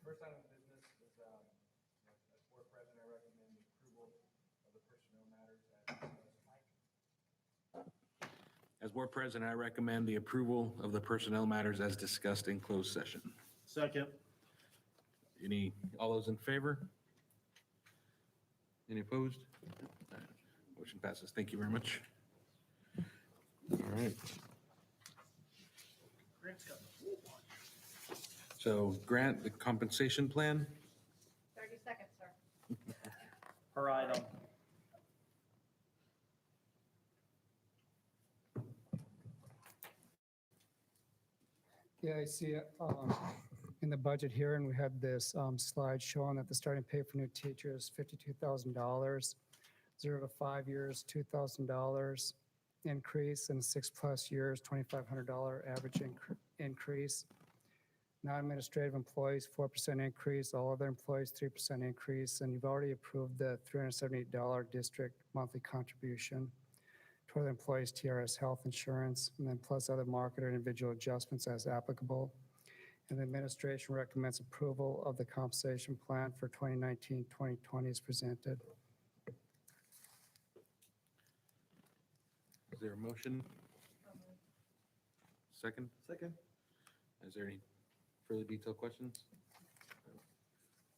First item of business is, as board president, I recommend the approval of the personnel matters as discussed. As board president, I recommend the approval of the personnel matters as discussed in closed session. Second. All those in favor? Any opposed? Motion passes. Thank you very much. All right. Grant's got the full one. So grant the compensation plan. 30 seconds, sir. Per item. Yeah, I see it in the budget here, and we had this slide showing that the starting pay for new teachers, $52,000, 0 to 5 years, $2,000 increase, and 6+ years, $2,500 average increase. Non-administrative employees, 4% increase, all other employees, 3% increase, and you've already approved the $378 district monthly contribution toward the employees' TRS health insurance, and then plus other market or individual adjustments as applicable. And the administration recommends approval of the compensation plan for 2019-2020 as presented. Is there a motion? Second? Second. Is there any further detailed questions?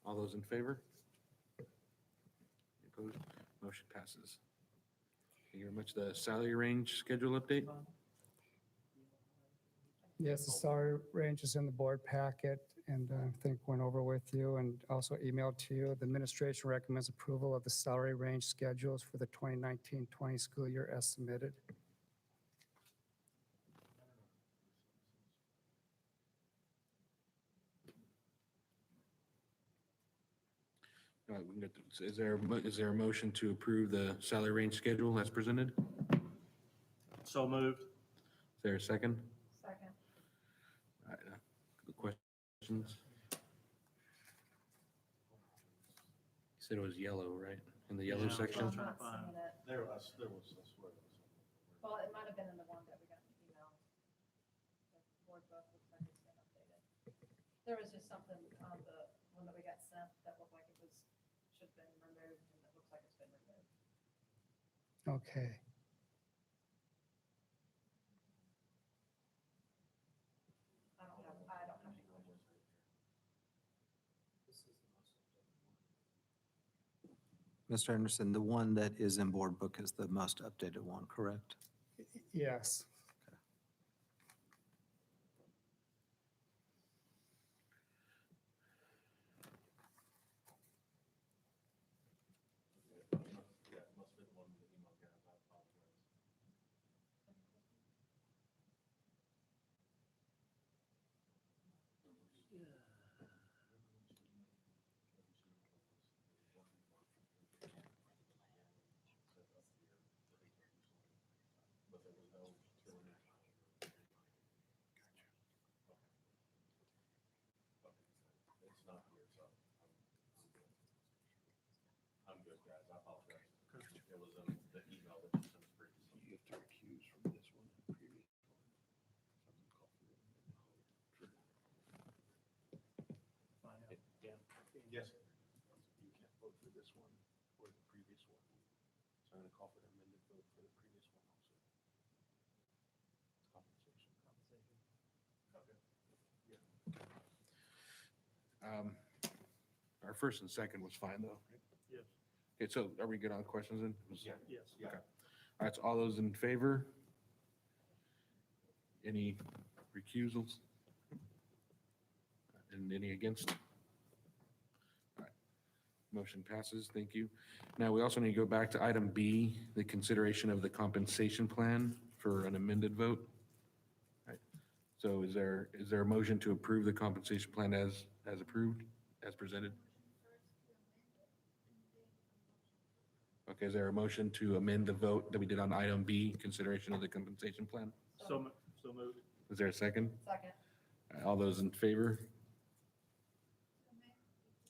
All those in favor? Opposed? Motion passes. Thank you very much. The salary range schedule update? Yes, the salary range is in the board packet, and I think went over with you and also emailed to you. The administration recommends approval of the salary range schedules for the 2019-20 school year as submitted. All right, we can get to- Is there a motion to approve the salary range schedule as presented? So moved. Is there a second? Second. All right, questions? You said it was yellow, right? In the yellow Yeah. section? I'm trying to not find- seeing it. There was, I swear. Well, it might have been in the one that we got in the email. The board book looks like it's been updated. There was just something on the one that we got sent that looked like it was, should have been removed, and it looks like it's been removed. Okay. I don't have any questions. Mr. Anderson, the one that is in board book is the most updated one, correct? Yes. I'm good, guys. I apologize. It was in the email that you sent us previously. You have to recuse from this one and the previous one. Yes. You can't vote for this one or the previous one. So I'm going to call for the amended vote for the previous one also. Compensation. Okay. Yeah. Our first and second was fine though, right? Yes. Okay, so are we good on questions then? Yes. Okay. All right, so all those in favor? Any recusals? And any against? All right. Motion passes, thank you. Now, we also need to go back to item B, the consideration of the compensation plan for an amended vote. All right. So is there a motion to approve the compensation plan as approved, as presented? Okay, is there a motion to amend the vote that we did on item B, consideration of the compensation plan? So moved. Is there a second? Second. All those in favor?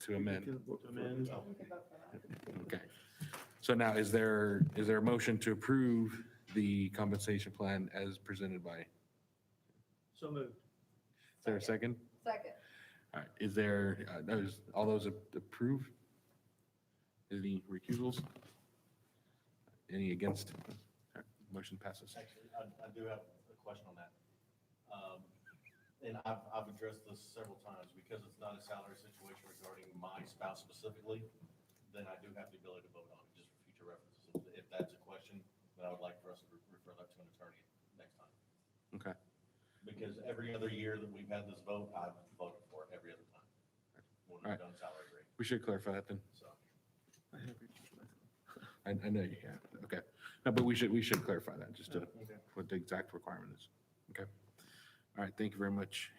To amend, Amend. You can vote for that. okay. So now, is there a motion to approve the compensation plan as presented by, is So moved. there a second? Second. All right, is there, all those approve? Any recusals? Any against? All right, motion passes. Actually, I do have a question on that. And I've addressed this several times, because it's not a salary situation regarding my spouse specifically, then I do have the ability to vote on it, just for future references. If that's a question, then I would like for us to refer that to an attorney next time. Okay, Because every other year that we've had this vote, I've voted for it every other time. When Alright. we've done salary rate, we should clarify that then. so. I know you have, okay. No, but we should clarify that, just to, what the exact requirement is. Okay. All right, thank you very much.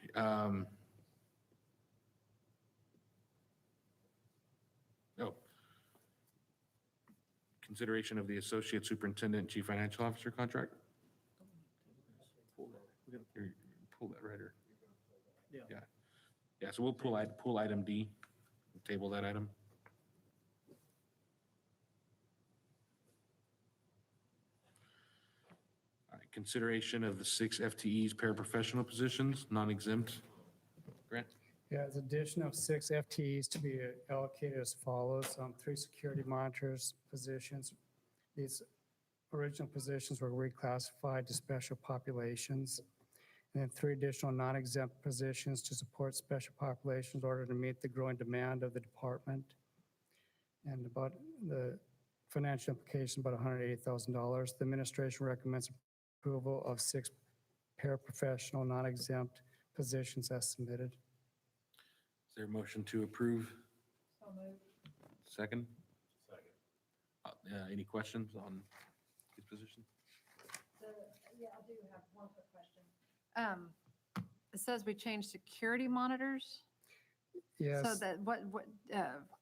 Consideration of the Associate Superintendent, Chief Financial Officer contract? Here, pull that right here. Yeah. Yeah. Yeah, so we'll pull item D, table that item. All right, consideration of the 6 FTEs paraprofessional positions, non-exempt. Grant? Yeah, it's addition of 6 FTEs to be allocated as follows. 3 security monitors positions. These original positions were reclassified to special populations. And then 3 additional non-exempt positions to support special populations in order to meet the growing demand of the department. And about the financial implication, about $180,000. The administration recommends approval of 6 paraprofessional non-exempt positions as submitted. Is there a motion to approve? So moved. Second? Second. Any questions on these positions? Yeah, I do have one quick question. It says we changed security monitors. So Yes, that,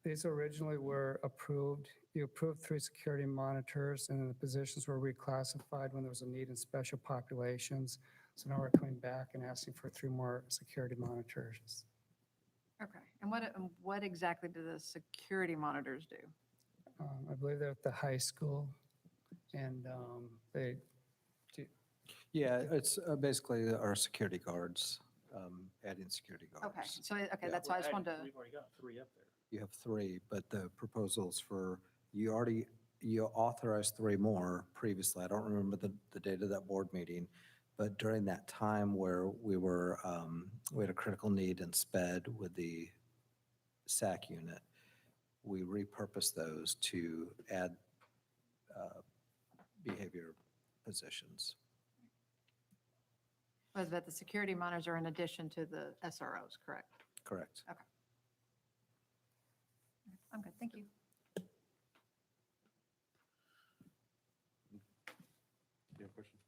these originally were approved. You approved 3 security monitors, and then the positions were reclassified when there was a need in special populations. So now we're coming back and asking for 3 more security monitors. okay. And what exactly do the security monitors do? I believe they're at the high school, and they, Yeah, it's basically our security guards, adding security Okay, guards. so, okay, Yeah. that's why I just wanted to, We've already got 3 up there. You have 3, but the proposals for, you authorized 3 more previously. I don't remember the date of that board meeting, but during that time where we had a critical need in SPED with the SAC unit, we repurposed those to add behavior positions. but the security monitors are in addition to the SROs, correct? Correct. I'm good, thank you. You have a question?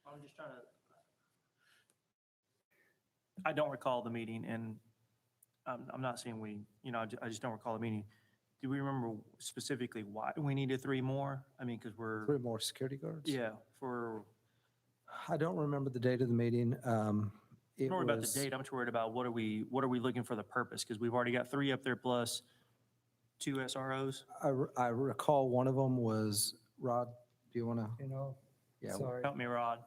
I'm just trying to. I don't recall the meeting, and I'm not saying we, I just don't recall the meeting. Do we remember specifically why we needed 3 more? I mean, because 3 more security guards? yeah, for, I don't remember the date of the meeting. I'm It not worried about the was- date, I'm just worried about what are we looking for the purpose? Because we've already got 3 up there plus 2 SROs. I recall one of them was, Rod, do you want to? Yeah, sorry. Help me, Rod.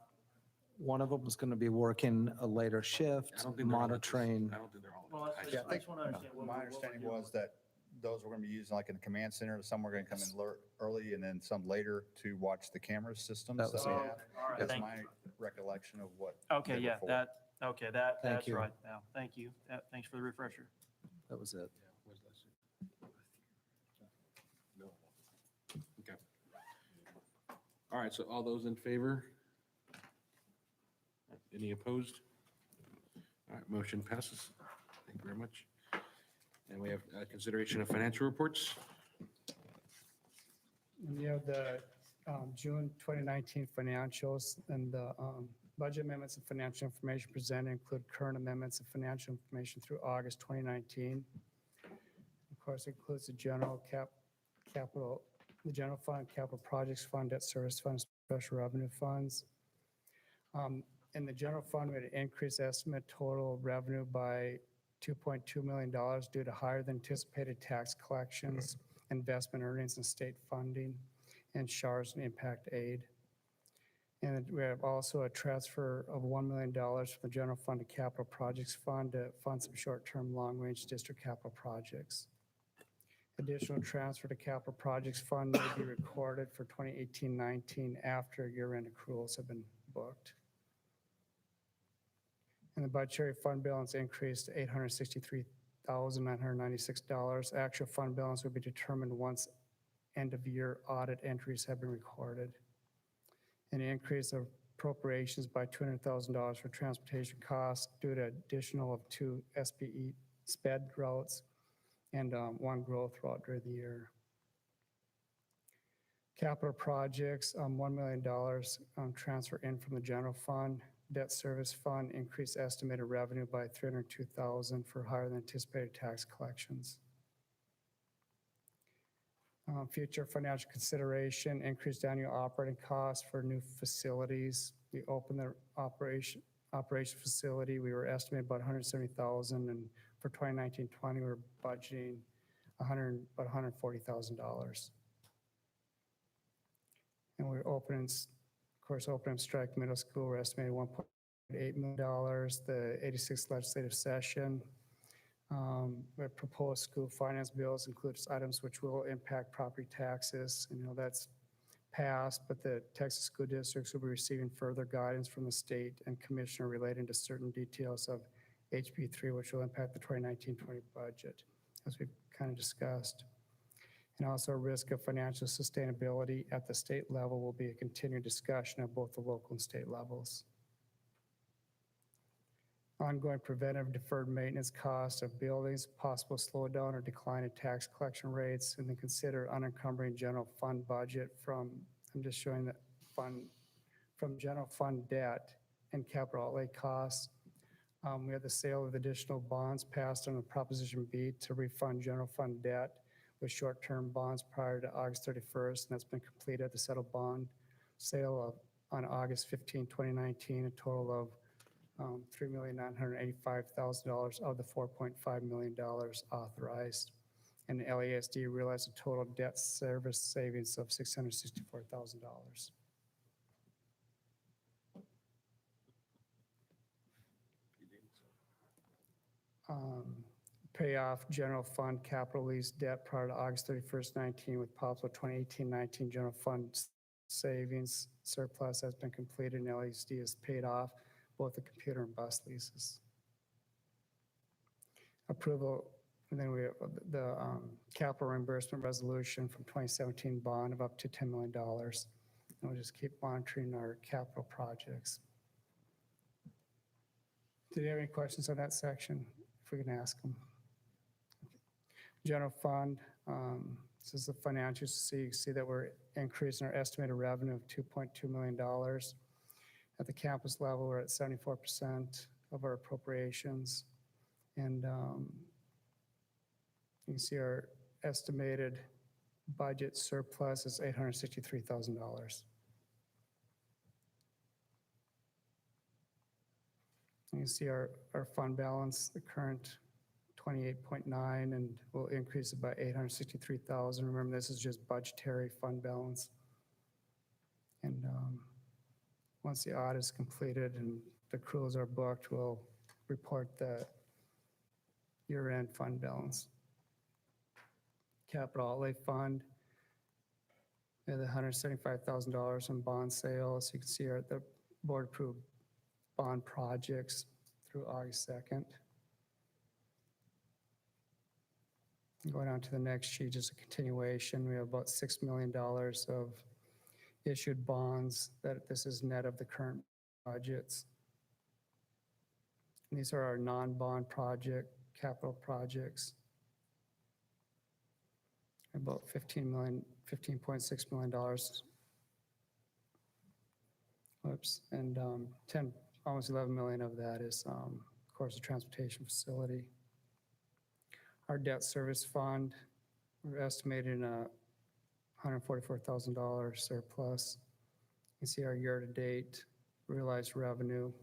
one of them was going to be working a later I shift, don't think they're all at this- monitoring. I don't think they're all. Well, at that's this just- high I just want to understand what My we're understanding doing. was that those were going to be used like in the command center. Some were going to come in early and then some later to watch the camera systems That was that we Oh, have. all right, That's thank my recollection of what. Okay, they were yeah, for. that's Thank you. right now. Thank you. Thanks for the refresher. That was it. Where's that? No. Okay. All right, so all those in favor? Any opposed? All right, motion passes. Thank you very much. And we have consideration of financial reports. And you have the June 2019 financials, and the budget amendments and financial information presented include current amendments and financial information through August 2019. Of course, it includes the general capital, the general fund, capital projects fund, debt service fund, special revenue funds. In the general fund, we had an increased estimate total revenue by $2.2 million due to higher than anticipated tax collections, investment earnings and state funding, and SHARS and impact aid. And we have also a transfer of $1 million from the general fund to capital projects fund to fund some short-term, long-range district capital projects. Additional transfer to capital projects fund may be recorded for 2018-19 after year-end accruals have been booked. And the budgetary fund balance increased to $863,996. Actual fund balance will be determined once end-of-year audit entries have been recorded. An increase of appropriations by $200,000 for transportation costs due to additional of 2 SPE sped routes and 1 growth route during the year. Capital projects, $1 million transfer in from the general fund. Debt service fund increased estimated revenue by $302,000 for higher than anticipated tax collections. Future financial consideration, increased annual operating costs for new facilities. We opened the operation facility. We were estimated about $170,000, and for 2019-20, we were budgeting about $140,000. And we're opening, of course, opening Strike Middle School, we're estimating $1.8 million. The 86th legislative session, the proposed school finance bills includes items which will impact property taxes. And, that's passed, but the Texas school districts will be receiving further guidance from the state and commissioner relating to certain details of HB 3, which will impact the 2019-20 budget, as we've kind of discussed. And also a risk of financial sustainability at the state level will be a continued discussion of both the local and state levels. Ongoing preventive deferred maintenance costs of buildings, possible slowdown or decline in tax collection rates, and then consider unencumbering general fund budget from, I'm just showing that fund, from general fund debt and capital outlay costs. We have the sale of additional bonds passed on the Proposition B to refund general fund debt with short-term bonds prior to August 31st, and that's been completed. The settled bond sale on August 15, 2019, a total of $3,985,000 of the $4.5 million authorized. And the LASD realized a total debt service savings of $664,000. Pay off general fund capital lease debt prior to August 31st, 19 with possible 2018-19 general fund savings surplus has been completed, and LASD has paid off both the computer and bus leases. Approval, and then we have the capital reimbursement resolution from 2017 bond of up to $10 million. And we'll just keep monitoring our capital projects. Do you have any questions on that section? If we can ask them. General fund, this is the financials. So you can see that we're increasing our estimated revenue of $2.2 million. At the campus level, we're at 74% of our appropriations. And you can see our estimated budget surplus is $863,000. You can see our fund balance, the current 28.9, and we'll increase it by 863,000. Remember, this is just budgetary fund balance. And once the audit is completed and the accruals are booked, we'll report the year-end fund balance. Capital outlay fund, we have the $175,000 in bond sales. You can see the board approved bond projects through August 2nd. Going on to the next sheet, just a continuation. We have about $6 million of issued bonds that this is net of the current budgets. And these are our non-bond project capital projects. About $15.6 million. Whoops, and almost 11 million of that is, of course, a transportation facility. Our debt service fund, we're estimating a $144,000 surplus. You can see our year-to-date realized revenue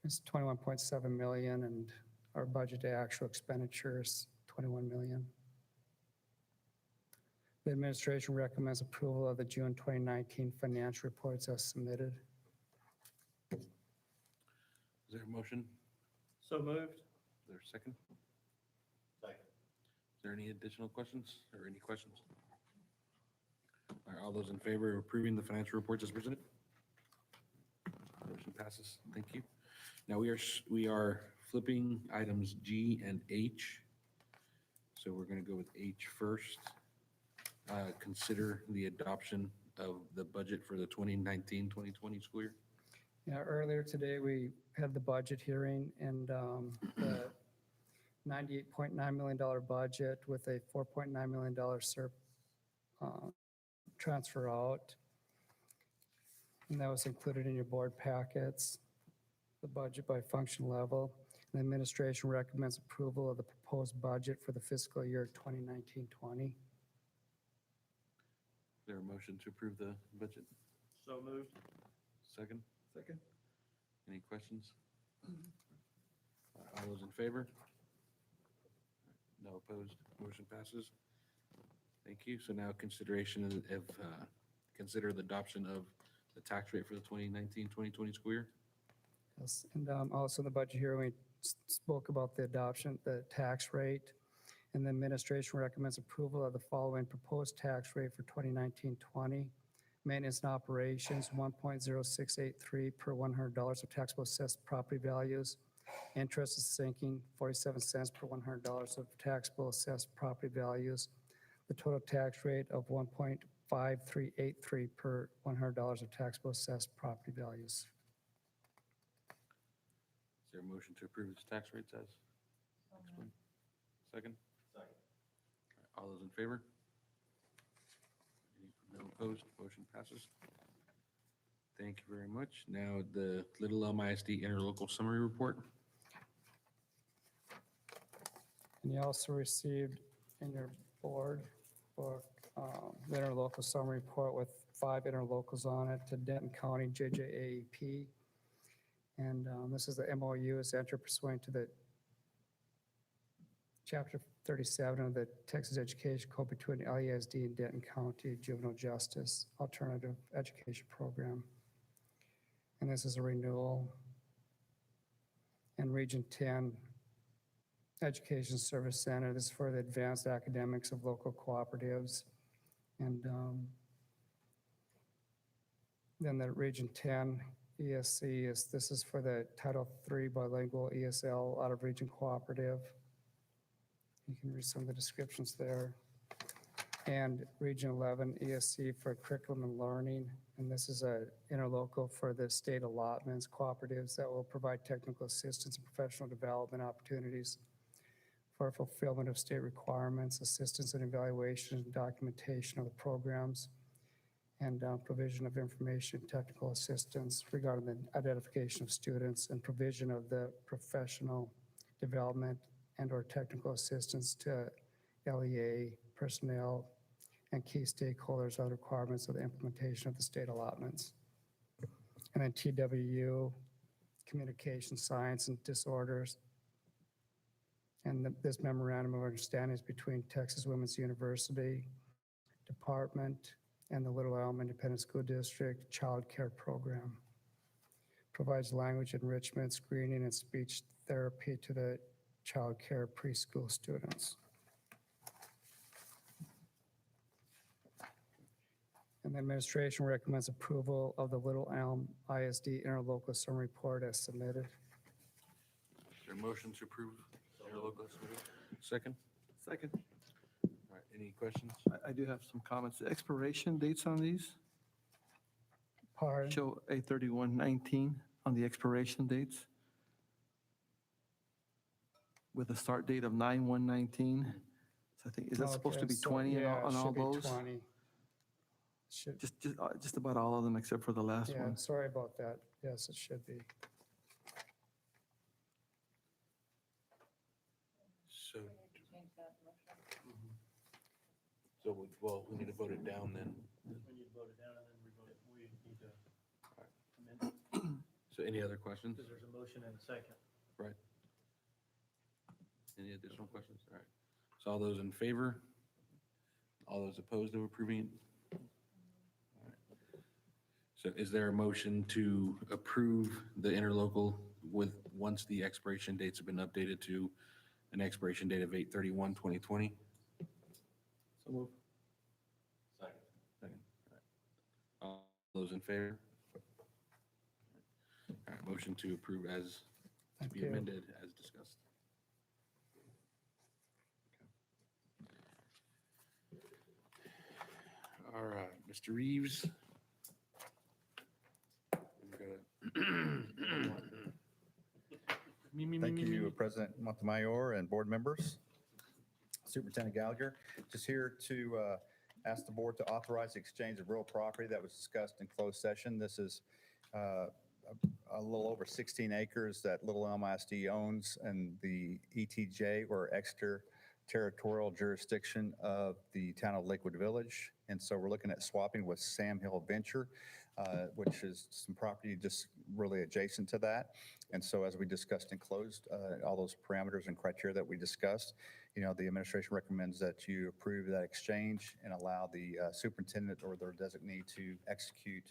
is 21.7 million, and our budget to actual expenditures 21 million. The administration recommends approval of the June 2019 financial reports as submitted. Is there a motion? So moved. Is there a second? Second. Is there any additional questions or any questions? All right, all those in favor of approving the financial reports as presented? Motion passes. Thank you. Now we are flipping items G and H. So we're going to go with H first. Consider the adoption of the budget for the 2019-2020 school year. Yeah, earlier today, we had the budget hearing and the $98.9 million budget with a $4.9 million transfer out. And that was included in your board packets, the budget by function level. The administration recommends approval of the proposed budget for the fiscal year 2019-20. Is there a motion to approve the budget? So moved. Second? Second. Any questions? All those in favor? No opposed? Motion passes. Thank you. So now consideration of, consider the adoption of the tax rate for the 2019-2020 school year. Yes, and also in the budget here, we spoke about the adoption, the tax rate. And the administration recommends approval of the following proposed tax rate for 2019-20. Maintenance and operations, 1.0683 per $100 of taxable assessed property values. Interest is sinking, 47 cents per $100 of taxable assessed property values. The total tax rate of 1.5383 per $100 of taxable assessed property values. Is there a motion to approve this tax rates as explained? Second? Second. All those in favor? No opposed, motion passes. Thank you very much. Now, the Little Elm ISD interlocal summary report. And you also received in your board book, the interlocal summary report with 5 interlocals on it to Denton County JJAEP. And this is the MOU is entered pursuant to the Chapter 37 of the Texas Education Code between LESD and Denton County Juvenile Justice Alternative Education Program. And this is a renewal. And Region 10 Education Service Center, this is for the advanced academics of local cooperatives. And then the Region 10 ESC this is for the Title III bilingual ESL out of Region Cooperative. You can read some of the descriptions there. And Region 11 ESC for curriculum and learning. And this is a interlocal for the state allotments cooperatives that will provide technical assistance and professional development opportunities for fulfillment of state requirements, assistance and evaluation and documentation of the programs, and provision of information, technical assistance regarding the identification of students and provision of the professional development and or technical assistance to LEA personnel and key stakeholders on requirements of the implementation of the state allotments. And then TWU, communication science and disorders. And this memorandum of understanding is between Texas Women's University Department and the Little Elm Independent School District Child Care Program. Provides language enrichment, screening, and speech therapy to the child care preschool students. And the administration recommends approval of the Little Elm ISD interlocal summary report as submitted. Is there a motion to approve interlocal summary? Second? Second. All right, any questions? I do have some comments. The expiration dates on these Pardon? show 8/31/19 on the expiration dates with a start date of 9/1/19. So I think, is that supposed to Okay, be so, 20 yeah, it on all should be those? 20. Should, Just about all of them except for the last yeah, one. sorry about that. Yes, it should be. So, We need to change that motion. well, we need to vote it down then. We need to vote it down and then we need to amend it So any other questions? because there's a motion and a second. Right. Any additional questions? All right. So all those in favor? All those opposed to approving? All right. So is there a motion to approve the interlocal with, once the expiration dates have been updated to an expiration date of 8/31/2020? So move. Second. Second. All right. All those in favor? All right, motion to approve as, to Thank be you. amended as discussed. All right, Mr. Reeves. We're gonna- Me, me, me, Thank me, me, you, me. President Montemayor and board members. Superintendent Gallagher, just here to ask the board to authorize the exchange of real property that was discussed in closed session. This is a little over 16 acres that Little Elm ISD owns and the ETJ, or extraterritorial jurisdiction of the town of Lakewood Village. And so we're looking at swapping with Sam Hill Venture, which is some property just really adjacent to that. And so as we discussed in closed, all those parameters and criteria that we discussed, the administration recommends that you approve that exchange and allow the superintendent or their designee to execute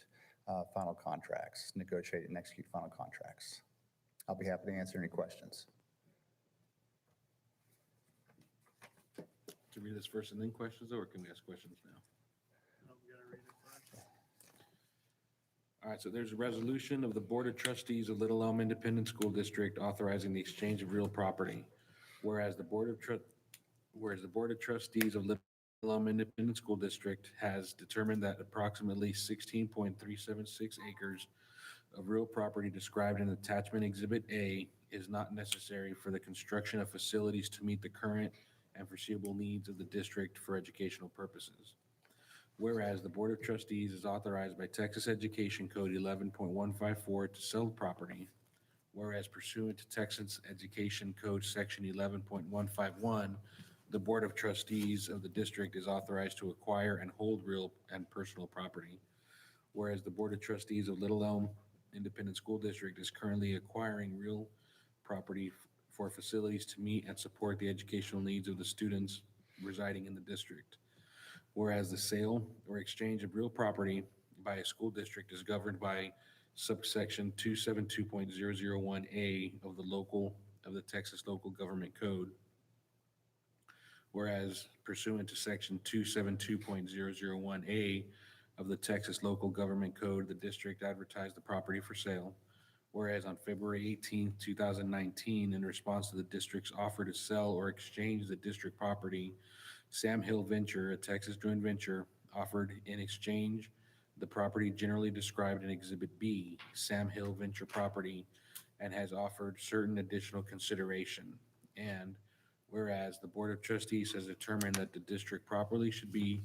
final contracts, negotiate and execute final contracts. I'll be happy to answer any questions. To read this first and then questions, or can we ask questions now? All right, so there's a resolution of the Board of Trustees of Little Elm Independent School District authorizing the exchange of real property. Whereas the Board of Trustees of Little Elm Independent School District has determined that approximately 16.376 acres of real property described in attachment Exhibit A is not necessary for the construction of facilities to meet the current and foreseeable needs of the district for educational purposes. Whereas the Board of Trustees is authorized by Texas Education Code 11.154 to sell the property. Whereas pursuant to Texas Education Code Section 11.151, the Board of Trustees of the district is authorized to acquire and hold real and personal property. Whereas the Board of Trustees of Little Elm Independent School District is currently acquiring real property for facilities to meet and support the educational needs of the students residing in the district. Whereas the sale or exchange of real property by a school district is governed by subsection 272.001A of the Texas Local Government Code. Whereas pursuant to section 272.001A of the Texas Local Government Code, the district advertised the property for sale. Whereas on February 18, 2019, in response to the district's offer to sell or exchange the district property, Sam Hill Venture, a Texas joint venture, offered in exchange the property generally described in Exhibit B, Sam Hill Venture property, and has offered certain additional consideration. And whereas the Board of Trustees has determined that the district property should be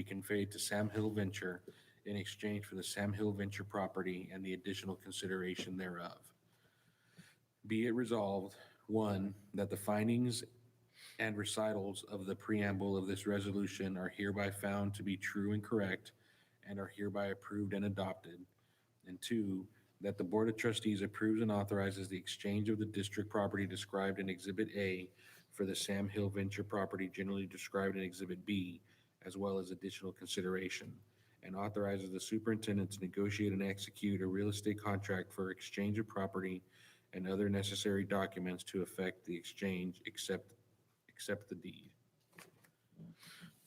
conveyed to Sam Hill Venture in exchange for the Sam Hill Venture property and the additional consideration thereof. Be it resolved, one, that the findings and recitals of the preamble of this resolution are hereby found to be true and correct and are hereby approved and adopted. And two, that the Board of Trustees approves and authorizes the exchange of the district property described in Exhibit A for the Sam Hill Venture property generally described in Exhibit B, as well as additional consideration, and authorizes the superintendent to negotiate and execute a real estate contract for exchange of property and other necessary documents to effect the exchange, except the deed.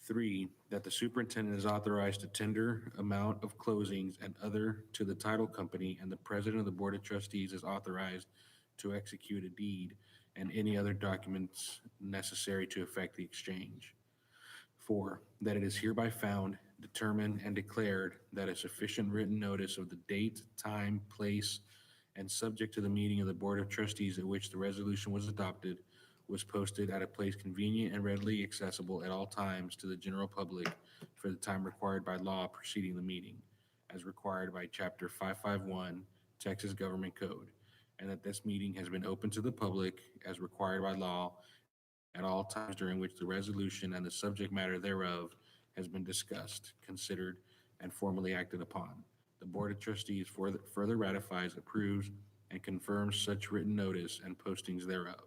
Three, that the superintendent is authorized to tender amount of closings and other to the title company, and the president of the Board of Trustees is authorized to execute a deed and any other documents necessary to effect the exchange. Four, that it is hereby found, determined, and declared that a sufficient written notice of the date, time, place, and subject to the meeting of the Board of Trustees at which the resolution was adopted, was posted at a place convenient and readily accessible at all times to the general public for the time required by law preceding the meeting, as required by Chapter 551 Texas Government Code, and that this meeting has been open to the public as required by law at all times during which the resolution and the subject matter thereof has been discussed, considered, and formally acted upon. The Board of Trustees further ratifies, approves, and confirms such written notice and postings thereof.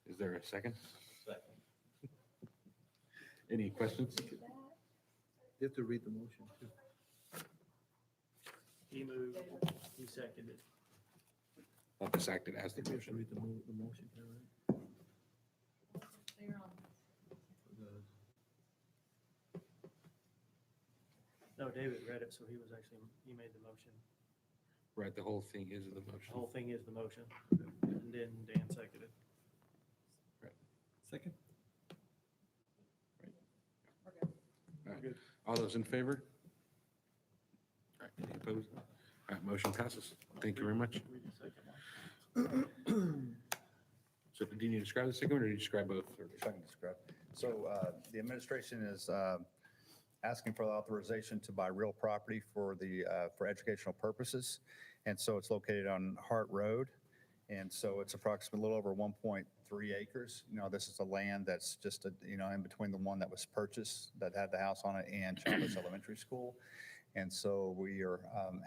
Is there a second? Second. Any questions? You have to read the motion too. He moved, he seconded. I'll just act it as the You have to motion. read the motion, here, right? So you're on. No, David read it, so he was actually, he made the motion. Right, the whole thing is the The motion. whole thing is the motion. And then Dan seconded. Second? We're good. All those in favor? All right, any opposed? All right, motion passes. Thank you very much. Read the second one. So do you need to describe the second one or do you describe both? If I can describe. So the administration is asking for the authorization to buy real property for for educational purposes. And so it's located on Hart Road. And so it's approximately a little over 1.3 acres. You know, this is a land that's just, in between the one that was purchased, that had the house on it, and Chavez Elementary School. And so we are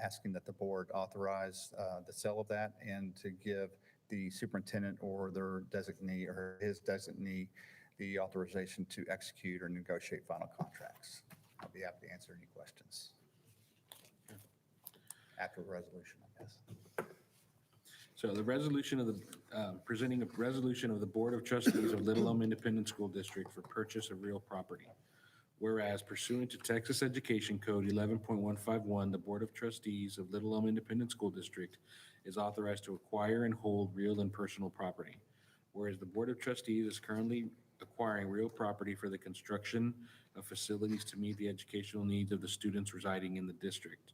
asking that the board authorize the sale of that and to give the superintendent or their designee or his designee the authorization to execute or negotiate final contracts. I'll be happy to answer any questions after the resolution, I guess. So the resolution of the, presenting a resolution of the Board of Trustees of Little Elm Independent School District for purchase of real property. Whereas pursuant to Texas Education Code 11.151, the Board of Trustees of Little Elm Independent School District is authorized to acquire and hold real and personal property. Whereas the Board of Trustees is currently acquiring real property for the construction of facilities to meet the educational needs of the students residing in the district.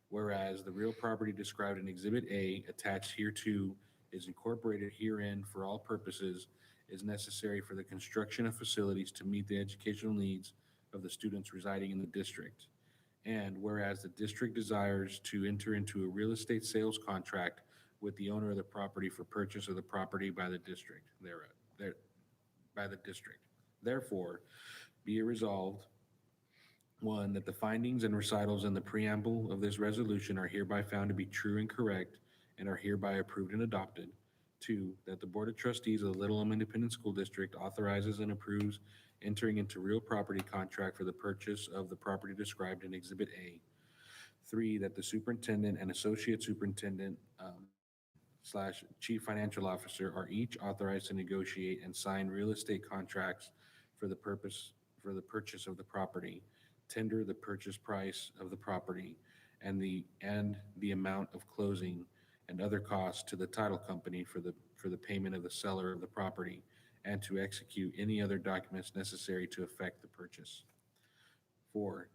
Whereas the real property described in Exhibit A attached hereto is incorporated herein for all purposes is necessary for the construction of facilities to meet the educational needs of the students residing in the district. And whereas the district desires to enter into a real estate sales contract with the owner of the property for purchase of the property by the district, by the district. Therefore, be it resolved, one, that the findings and recitals in the preamble of this resolution are hereby found to be true and correct and are hereby approved and adopted. Two, that the Board of Trustees of the Little Elm Independent School District authorizes and approves entering into real property contract for the purchase of the property described in Exhibit A. Three, that the superintendent and associate superintendent slash chief financial officer are each authorized to negotiate and sign real estate contracts for the purchase of the property, tender the purchase price of the property, and the amount of closing and other costs to the title company for the payment of the seller of the property, and to execute any other documents necessary to effect the purchase. Four,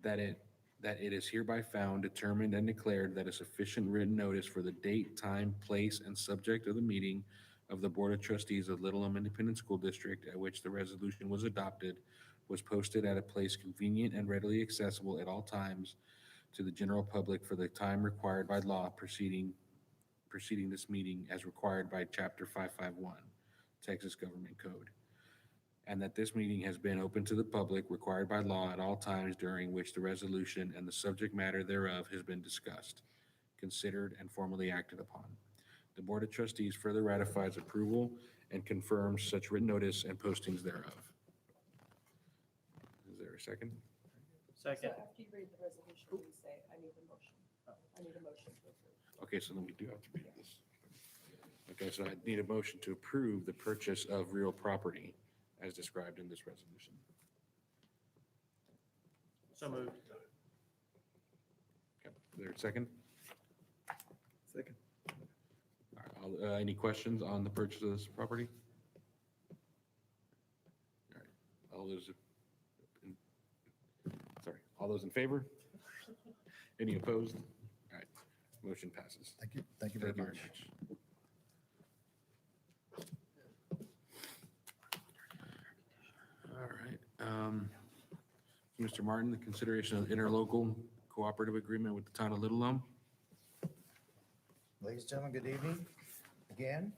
that it is hereby found, determined, and declared that a sufficient written notice for the date, time, place, and subject of the meeting of the Board of Trustees of Little Elm Independent School District at which the resolution was adopted was posted at a place convenient and readily accessible at all times to the general public for the time required by law preceding this meeting as required by Chapter 551, Texas Government Code. And that this meeting has been open to the public required by law at all times during which the resolution and the subject matter thereof has been discussed, considered, and formally acted upon. The Board of Trustees further ratifies approval and confirms such written notice and postings thereof. Is there a second? Second. So after you read the resolution, you say, I need a motion. I need a motion to approve. Okay, so then we do have to read this. Okay, so I need a motion to approve the purchase of real property as described in this resolution. So moved. Okay, is there a second? Second. All right, any questions on the purchase of this property? All right, all those in favor? Any opposed? All right, motion passes. Thank you. Thank you very much. All right. Mr. Martin, the consideration of interlocal cooperative agreement with the town of Little Elm. Ladies and gentlemen, good evening again.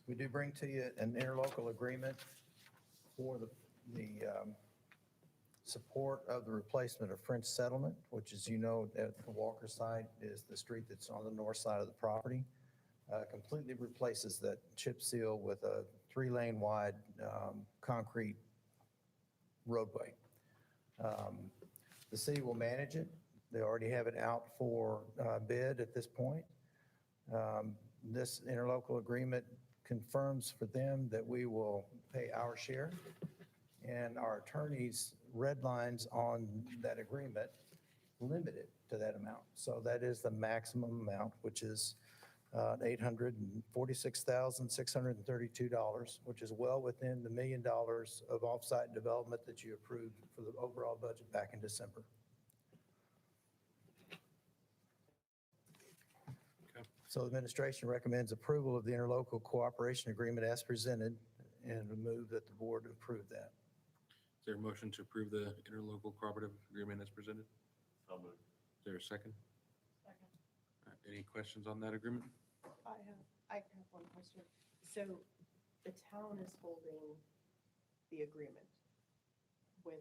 We do bring to you an interlocal agreement for the support of the replacement of French Settlement, which, as you know, at the Walker side is the street that's on the north side of the property. completely replaces that chip seal with a 3-lane wide concrete roadway. The city will manage it. They already have it out for bid at this point. This interlocal agreement confirms for them that we will pay our share, and our attorneys' red lines on that agreement limit it to that amount. So that is the maximum amount, which is $846,632, which is well within the $1 million of offsite development that you approved for the overall budget back in December. So the administration recommends approval of the interlocal cooperation agreement as presented and move that the board approve that. Is there a motion to approve the interlocal cooperative agreement as presented? So moved. Is there a second? Second. Any questions on that agreement? I have one question. So the town is holding the agreement for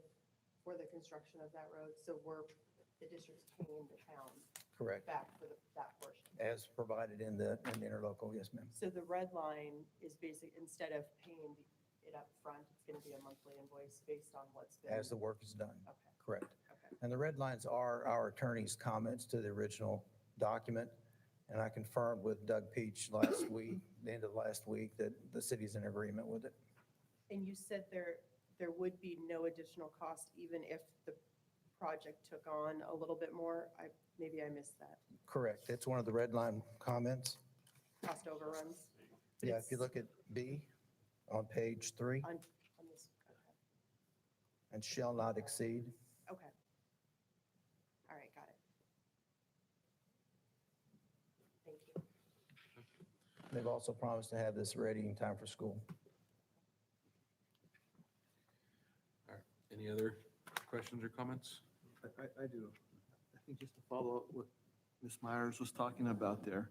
the construction of that road, so the district's paying the town Correct. back for that portion. As provided in the interlocal, yes, ma'am. So the red line is basic, instead of paying it up front, it's going to be a monthly invoice based on what's been. As the work is done, Okay, correct. okay. And the red lines are our attorney's comments to the original document. And I confirmed with Doug Peach last week, the end of last week, that the city's in agreement with it. And you said there would be no additional cost even if the project took on a little bit more? Maybe I missed that. Correct. It's one of the red line comments. Cost overruns? But Yeah, if you it's look at B on page 3, On this, and shall not exceed. okay. All right, got it. Thank you. They've also promised to have this ready in time for school. Any other questions or comments? I do. I think just to follow up what Ms. Myers was talking about there,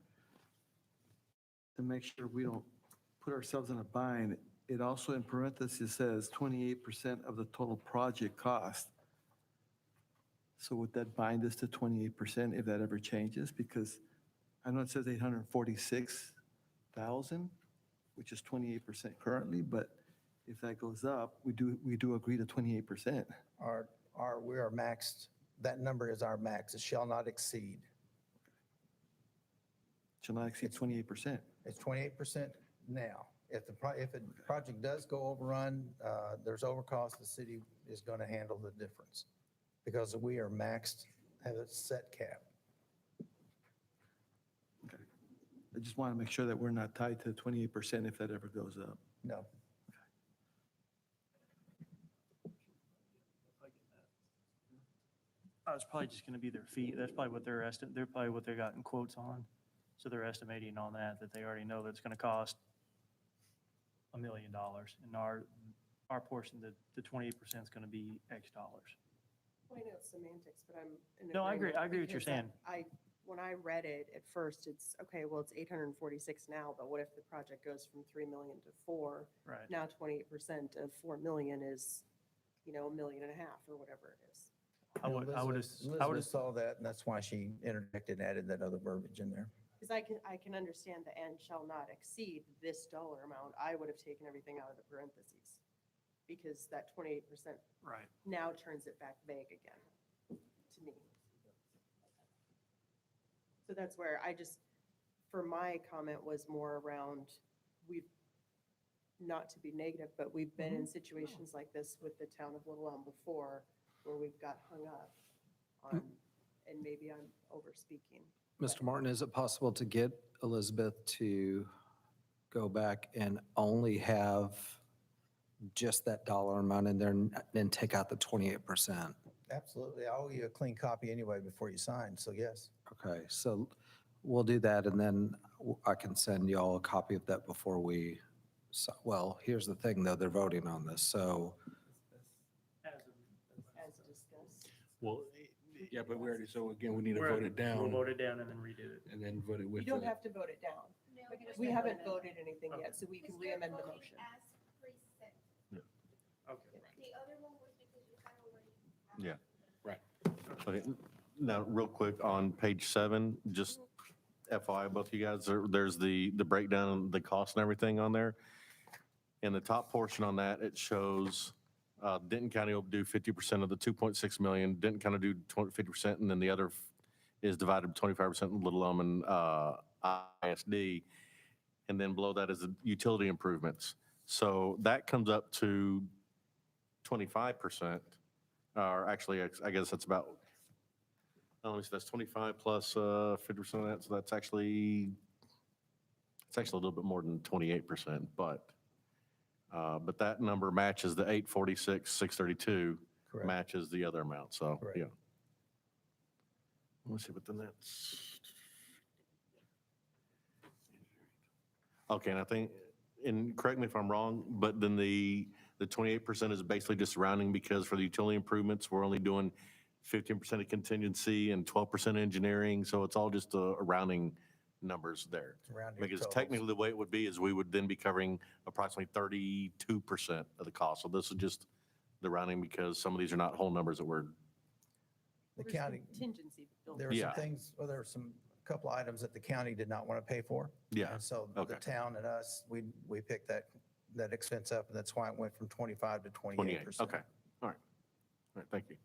to make sure we don't put ourselves in a bind, it also in parentheses says 28% of the total project cost. So would that bind us to 28% if that ever changes? Because I know it says 846,000, which is 28% currently, but if that goes up, we do agree to 28%. We are maxed, that number is our max. It shall not exceed. Shall not exceed 28%. It's 28% now. If the project does go overrun, there's overcost, the city is going to handle the difference because we are maxed, have a set cap. Okay. I just want to make sure that we're not tied to 28% if that ever goes up. No. It's probably just going to be their fee. That's probably what they're probably what they got in quotes on. So they're estimating on that they already know that it's going to cost $1 million. And our portion, the 28% is going to be X dollars. Well, I know it's semantics, but I'm in No, I agree. agreement I agree what you're because saying. When I read it at first, it's, okay, well, it's 846 now, but what if the project goes from 3 million to 4? Right. Now 28% of 4 million is, $1.5 million or whatever it is. I would Elizabeth saw that, and that's why she interjected and added that other verbiage in there. Because I can understand the end shall not exceed this dollar amount. I would have taken everything out of the parentheses because that 28% Right. now turns it back vague again to me. So that's where for my comment was more around, not to be negative, but we've been in situations like this with the town of Little Elm before where we've got hung up on, and maybe I'm over speaking. Mr. Martin, is it possible to get Elizabeth to go back and only have just that dollar amount in there and then take out the 28%? Absolutely. I owe you a clean copy anyway before you sign, so yes. Okay, so we'll do that, and then I can send y'all a copy of that before we, well, here's the thing, though, they're voting on this, so, As discussed. Well, yeah, but we already, so again, we need to We'll vote it down vote it down and then redo it. and then vote it You with don't the, have to vote it down. No, we can just We vote haven't it. voted anything yet, so we can re-amend the motion. As preset. Okay. The other one was because you had already. Okay, now, real quick, on page 7, just FYI, both of you guys, there's the breakdown, the cost and everything on there. In the top portion on that, it shows Denton County will do 50% of the 2.6 million, Denton County do 50%, and then the other is divided 25% in Little Elm and ISD. And then below that is the utility improvements. So that comes up to 25%, or actually, I guess that's about, let me see, that's 25 plus 50% of that, so that's actually, it's actually a little bit more than 28%, but that number matches the 846, 632, Correct. matches the other amount, so, Correct. yeah. Let me see, but then that's. Okay, and I think, and correct me if I'm wrong, but then the 28% is basically just rounding because for the utility improvements, we're only doing 15% of contingency and 12% engineering, so it's all just a rounding numbers there. Around your Because totals. technically, the way it would be is we would then be covering approximately 32% of the cost. So this is just the rounding because some of these are not whole numbers that we're, The There's county, contingency built there were some Yeah. things, well, there were some, couple items that the county did not want to pay for. yeah, And so okay. the town and us, we picked that expense up, and that's why it went from 25 to 28, 28%. okay, all right, thank you.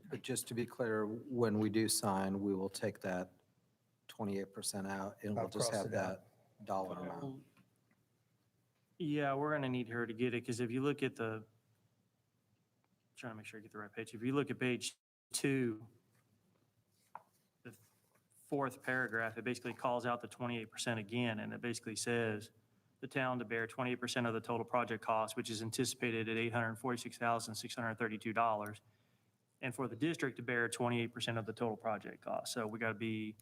But just to be clear, when we do sign, we will take that 28% out and we'll I'll just cross have it out. that dollar amount. Yeah, we're gonna need her to get it, because if you look at the, trying to make sure I get the right page. If you look at page 2, the fourth paragraph, it basically calls out the 28% again, and it basically says, the town to bear 28% of the total project cost, which is anticipated at $846,632, and for the district to bear 28% of the total project cost. So we got to be,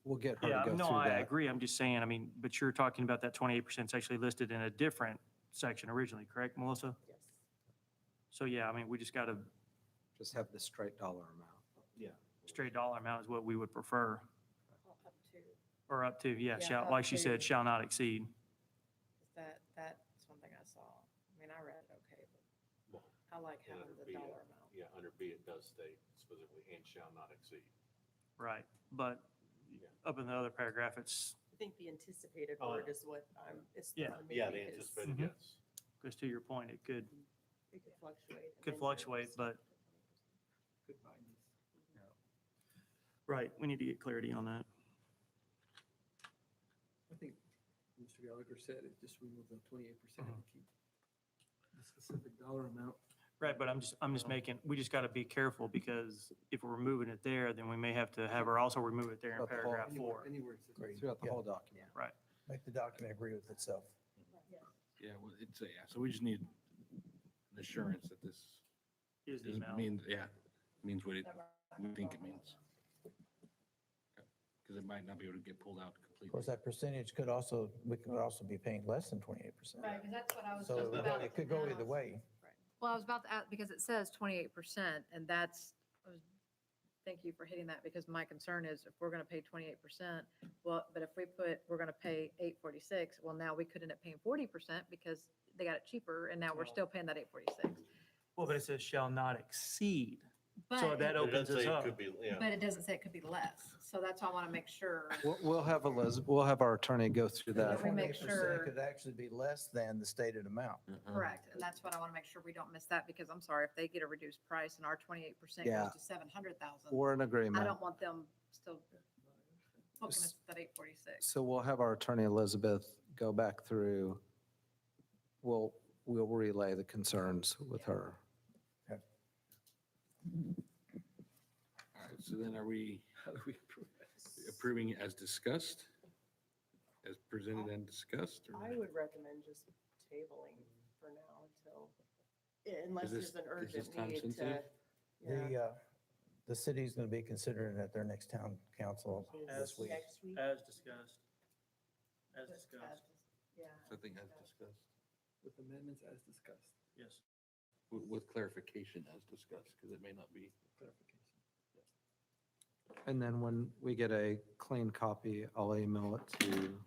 We'll get her yeah, to go no, through I that. agree. I'm just saying, I mean, but you're talking about that 28% is actually listed in a different section originally, correct, Melissa? Yes. So yeah, I mean, we just got to, Just have the straight dollar amount. straight dollar amount is what we would prefer, Up to, or up to, yeah, Yeah, shall, up like she said, to. shall not exceed. that's one thing I saw. I mean, I read it okay, but I like And having under the B, dollar amount. Yeah, under B, it does state specifically, and shall not exceed. Right, but up in the other paragraph, it's, I think the anticipated Oh, word is what I'm, it's. Yeah. maybe Yeah, the is- anticipated, Mhm. yes. because to your point, it could, It could fluctuate. and Could then fluctuate, yours. but- right, we need to get clarity on that. I think Mr. Gallagher said it, just remove the 28% and keep the specific dollar amount. Right, but I'm just making, we just got to be careful, because if we're removing it there, then we may have to have her also remove it there in Throughout the whole- paragraph 4. Anywhere it says- Agreed. Throughout the Yeah. whole document. Make the document agree with itself. Yeah, well, it's, yeah, so we just need an assurance that this Is the is- amount. means, yeah, means what it, we think it means. Because it might not be able to get pulled out Of course, completely. that percentage could also, we could also be paying less than 28%. Right, because that's what I was So just about. it could go either way. Well, I was about to ask, because it says 28%, and thank you for hitting that, because my concern is if we're going to pay 28%, well, but if we put, we're going to pay 846, well, now we could end up paying 40% because they got it cheaper, and now we're still paying that 846. Well, but it says shall not exceed. So But, that it- opens us up. Could be, yeah. but it doesn't say it could be less, so that's why I want to make sure. We'll have we'll have our attorney go through that. we make 28% sure- could actually be less than the stated amount. Correct, and that's what I want to make sure we don't miss that, because I'm sorry, if they get a reduced price and our 28% Yeah. goes to 700,000, We're in I agreement. don't want them still booking us at 846. So we'll have our attorney Elizabeth go back through. We'll relay the concerns with her. All right, so then are we How do we approve that? approving it as discussed? As presented and discussed? or- I would recommend just tabling for now until, unless this- there's an is this urgent time need to. sensitive? Yeah. The city's going to be considering at their next town council this week. Next week. As discussed. As Just discussed, Yeah. Something as discussed, With amendments as discussed, yes. with clarification as discussed, because it may not be. clarification. And then when we get a clean copy, I'll email it to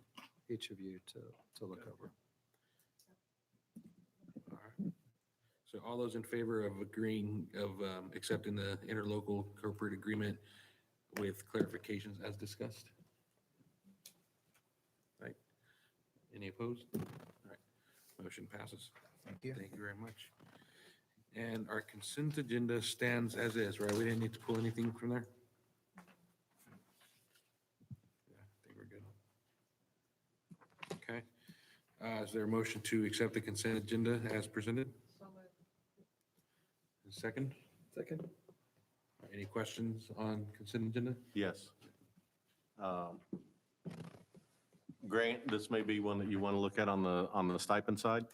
each of you to look over. All right. So all those in favor of agreeing, of accepting the interlocal corporate agreement with clarifications as discussed? Right? Any opposed? All right, motion passes. Thank you. Thank you very much. And our consent agenda stands as is, right? We didn't need to pull anything from there? Yeah, I think we're good. Okay. Is there a motion to accept the consent agenda as presented? So moved. Second? Second. Any questions on consent agenda? Yes. Grant, this may be one that you want to look at on the stipend side.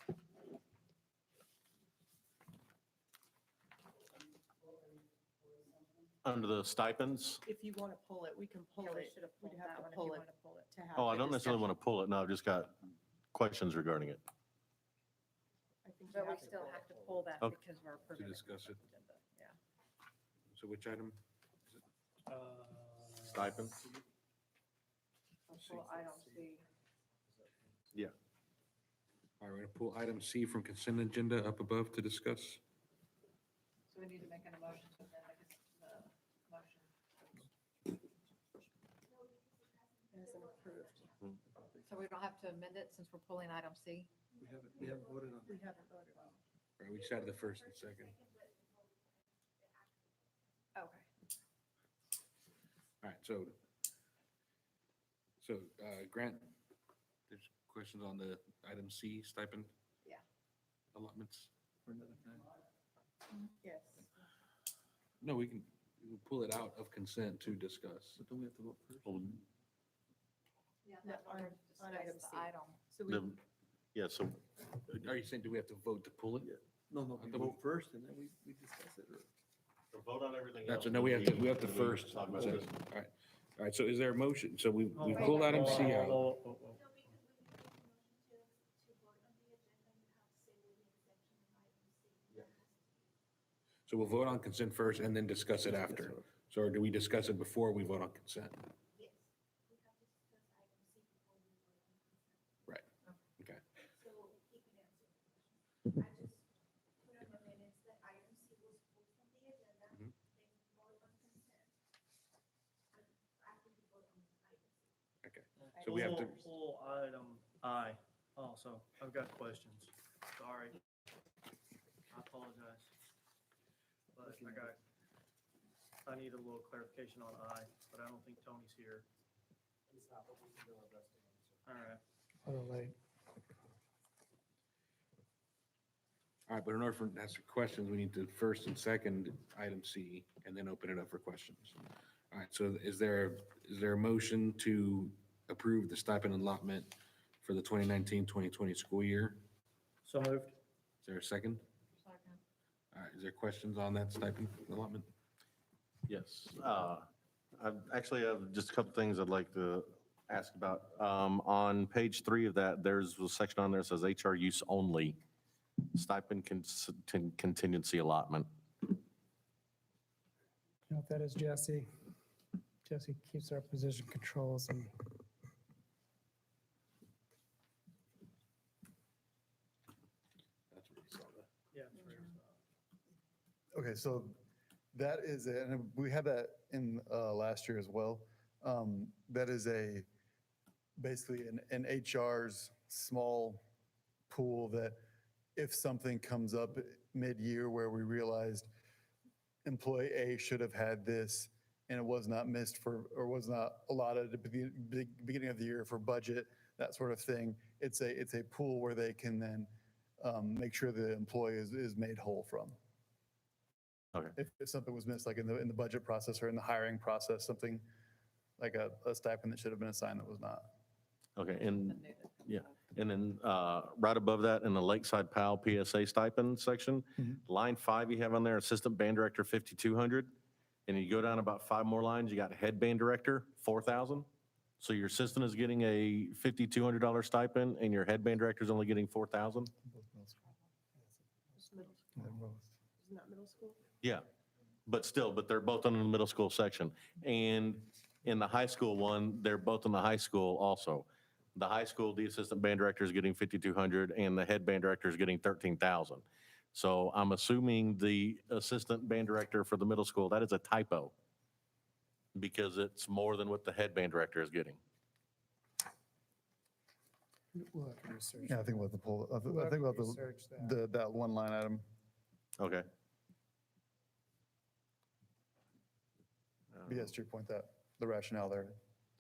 Under the stipends? If you want to pull it, we can pull Yeah, we it. should have We'd pulled have that to one if pull you it want to pull it. to have Oh, I the don't necessarily want to discussion. pull it. No, I've just got questions regarding it. I think you But we have to still pull have it. to pull that Okay. because we're approving. the discuss it. consent agenda. Yeah. So which item? Stipend? So pull item C. Yeah. All right, we're going to pull item C from consent agenda up above to discuss. So we need to make an emotion to amend the motion. It hasn't approved. So we don't have to amend it since we're pulling item C? We haven't voted on We haven't voted on it. All right, we decided the first and second. Okay. All right, so Grant, there's questions on the item C stipend? Yeah. Allotments? for another time. Yes. No, we can pull it out of consent to discuss. But don't we have to vote first? Well, Yeah, No, that's what on- we're on discussing. item The C. item. So we, the- Yeah, so Are you saying, do we have to vote to pull it? No, I we thought we- vote first and then we discuss it. so vote on everything That's, else. no, we have to then first. talk about All this. right, so is there a motion? So we Hold on. pulled item C out. So we'll vote on consent first and then discuss it after. So do we discuss it before we vote on consent? Right, okay. Mhm. Okay, so we have to, Pull item I also. I've got questions. Sorry. I apologize. But I need a little clarification on I, but I don't think Tony's here. All right. A little late. all right, but in order for, ask questions, we need to first and second item C and then open it up for questions. All right, so is there a motion to approve the stipend allotment for the 2019-2020 school year? So moved. Is there a second? Second. All right, is there questions on that stipend allotment? Yes. I actually have just a couple things I'd like to ask about. On page 3 of that, there's a section on there that says HR use only, stipend contingency allotment. You know what that is, Jesse? Jesse keeps our position controls and That's what you saw there. Yeah. it's right. Okay, so that is, and we had that in last year as well. That is basically an HR's small pool that if something comes up mid-year where we realized employee A should have had this and it was not missed or was not allotted at the beginning of the year for budget, that sort of thing, it's a pool where they can then make sure the employee is made whole from. Okay. If something was missed, like in the budget process or in the hiring process, something like a stipend that should have been assigned that was not. Okay, and, yeah, and then right above that in the Lakeside PAL PSA stipend section, Mhm. line 5 you have on there, Assistant Band Director, 5,200. And you go down about 5 more lines, you got Head Band Director, 4,000. So your assistant is getting a $5,200 stipend and your Head Band Director is only getting 4,000? It's middle school. Isn't that middle school? Yeah, but still, but they're both in the middle school section. And in the high school one, they're both in the high school also. The high school, the assistant band director is getting 5,200 and the head band director is getting 13,000. So I'm assuming the assistant band director for the middle school, that is a typo because it's more than what the head band director is getting. We'll have to research. Yeah, I think we'll have to pull, I We'll have think to we'll have research that. that one line item. Okay. But yes, to your point, that the rationale there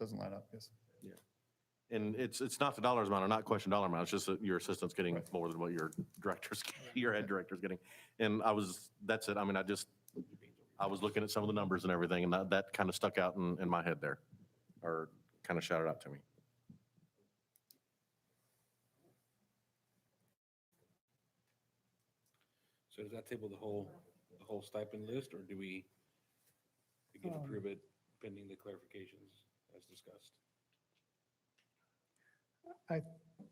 doesn't line up, yes. And it's not the dollars amount, I'm not questioning dollar amount, it's just that your assistant's getting more than what your director's, your head director's getting. And that's it, I mean, I was looking at some of the numbers and everything, and that kind of stuck out in my head there, or kind of shouted out to me. So does that table the whole stipend list, or do we again approve it pending the clarifications as discussed?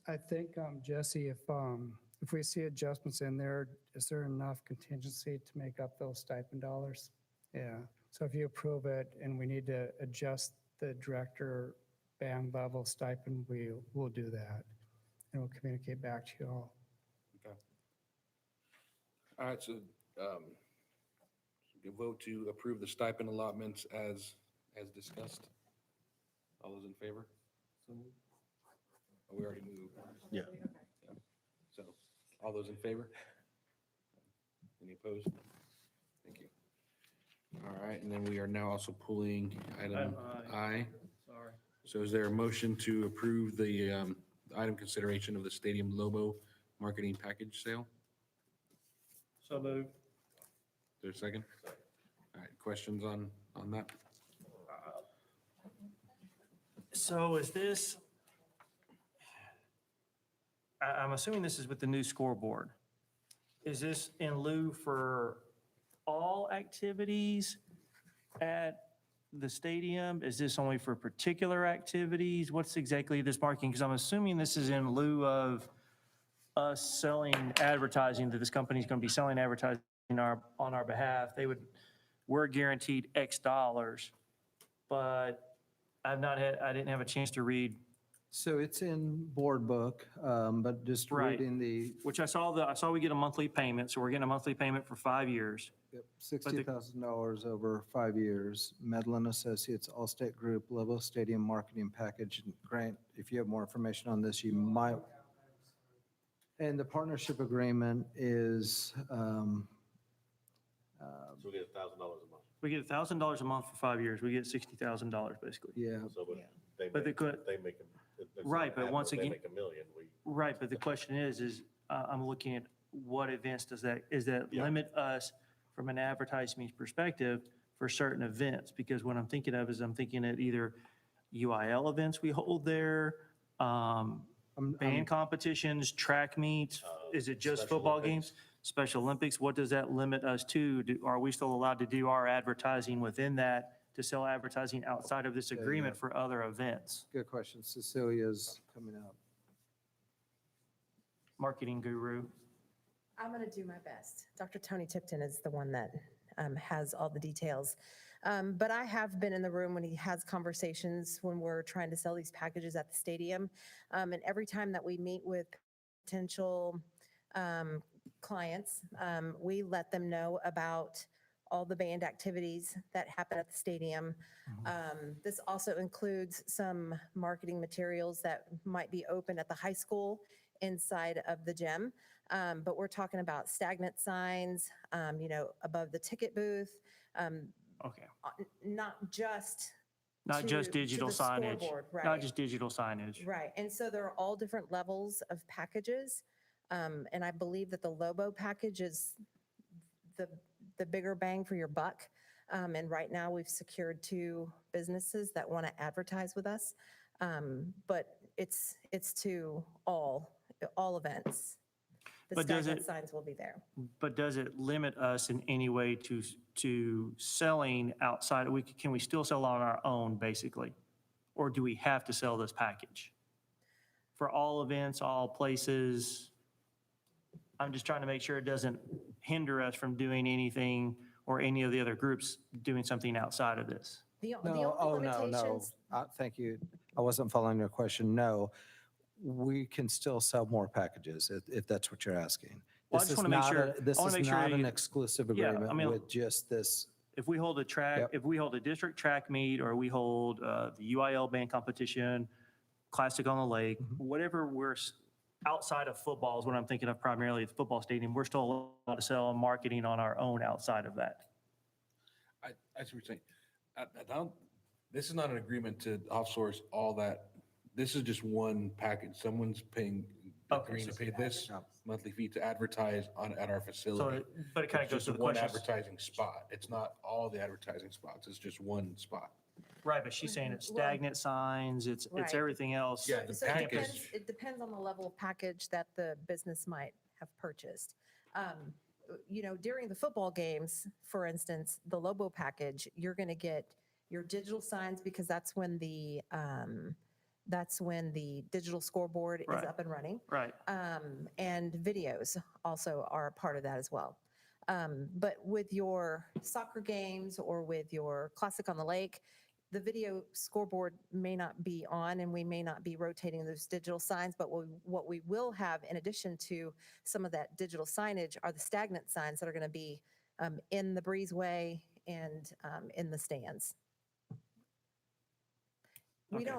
I think, Jesse, if we see adjustments in there, is there enough contingency to make up those stipend dollars? Yeah, so if you approve it and we need to adjust the director band level stipend, we'll do that. And we'll communicate back to you all. Okay. All right, so you vote to approve the stipend allotments as discussed. All those in favor? Oh, we already moved. Yeah. So, all those in favor? Any opposed? Thank you. All right, and then we are now also pulling item Item I. Sorry. So is there a motion to approve the item consideration of the Stadium Lobo marketing package sale? So moved. Is there a second? All right, questions on that? So is this, I'm assuming this is with the new scoreboard. Is this in lieu for all activities at the stadium? Is this only for particular activities? What's exactly this marketing? Because I'm assuming this is in lieu of us selling advertising, that this company's going to be selling advertising on our behalf. We're guaranteed X dollars, but I didn't have a chance to read, So it's in board book, but just Right. reading the which I saw we get a monthly payment, so we're getting a monthly payment for 5 years. yep, $60,000 over 5 years. Medlin Associates, Allstate Group, Lobo Stadium Marketing Package. And Grant, if you have more information on this, you might. And the partnership agreement is, So we get $1,000 a month. We get $1,000 a month for 5 years. We get $60,000 basically. yeah, So they But they could- make a. Right, but once They again- make $1 million, Right, but the question is I'm looking at what events does that Yeah. limit us from an advertising perspective for certain events? Because what I'm thinking of is I'm thinking at either UIL events we hold there, band competitions, track meets, is it just Special football Olympics. games? Special Olympics, what does that limit us to? Are we still allowed to do our advertising within that, to sell advertising outside of this Yeah, agreement yeah. for other events? good question. Cecilia's coming up. Marketing guru. I'm going to do my best. Dr. Tony Tipton is the one that has all the details. But I have been in the room when he has conversations when we're trying to sell these packages at the stadium. And every time that we meet with potential clients, we let them know about all the band activities that happen at the stadium. This also includes some marketing materials that might be open at the high school inside of the gym. But we're talking about stagnant signs, above the ticket booth, Okay. not just. Not just to digital the signage. scoreboard, Not right. just digital signage. Right, and so there are all different levels of packages. And I believe that the Lobo package is the bigger bang for your buck. And right now, we've secured 2 businesses that want to advertise with us. But it's to all events. The But does stagnant it- signs will be there. But does it limit us in any way to selling outside? Can we still sell on our own, basically? Or do we have to sell this package? For all events, all places? I'm just trying to make sure it doesn't hinder us from doing anything or any of the other groups doing something outside of this. The No, only no. limitations. Thank you. I wasn't following your question. No, we can still sell more packages if that's what you're asking. Well, I This just is want to make not sure, a- This I want is to make sure not an you- exclusive Yeah, I agreement mean- with just this. if we hold a track, Yep. if we hold a district track meet, or we hold the UIL band competition, Classic on the Lake, whatever outside of football is what I'm thinking of primarily, the football stadium, we're still allowed to sell marketing on our own outside of that. I see what you're saying. I don't, this is not an agreement to offsource all that. This is just one package. Someone's paying, Okay, agreeing to so- pay this monthly fee to advertise at our So, facility. but it kind of It's goes just to the one question. advertising spot. It's not all the advertising spots. It's just one spot. Right, but she's saying it's Well- stagnant signs, it's Right. everything else. Yeah, the So it depends, package. it depends on the level of package that the business might have purchased. You know, during the football games, for instance, the Lobo package, you're going to get your digital signs because that's when the digital scoreboard is Right. up and running. Right. And videos also are a part of that as well. But with your soccer games or with your Classic on the Lake, the video scoreboard may not be on and we may not be rotating those digital signs, but what we will have in addition to some of that digital signage are the stagnant signs that are going to be in the breezeway and in the stands. Okay.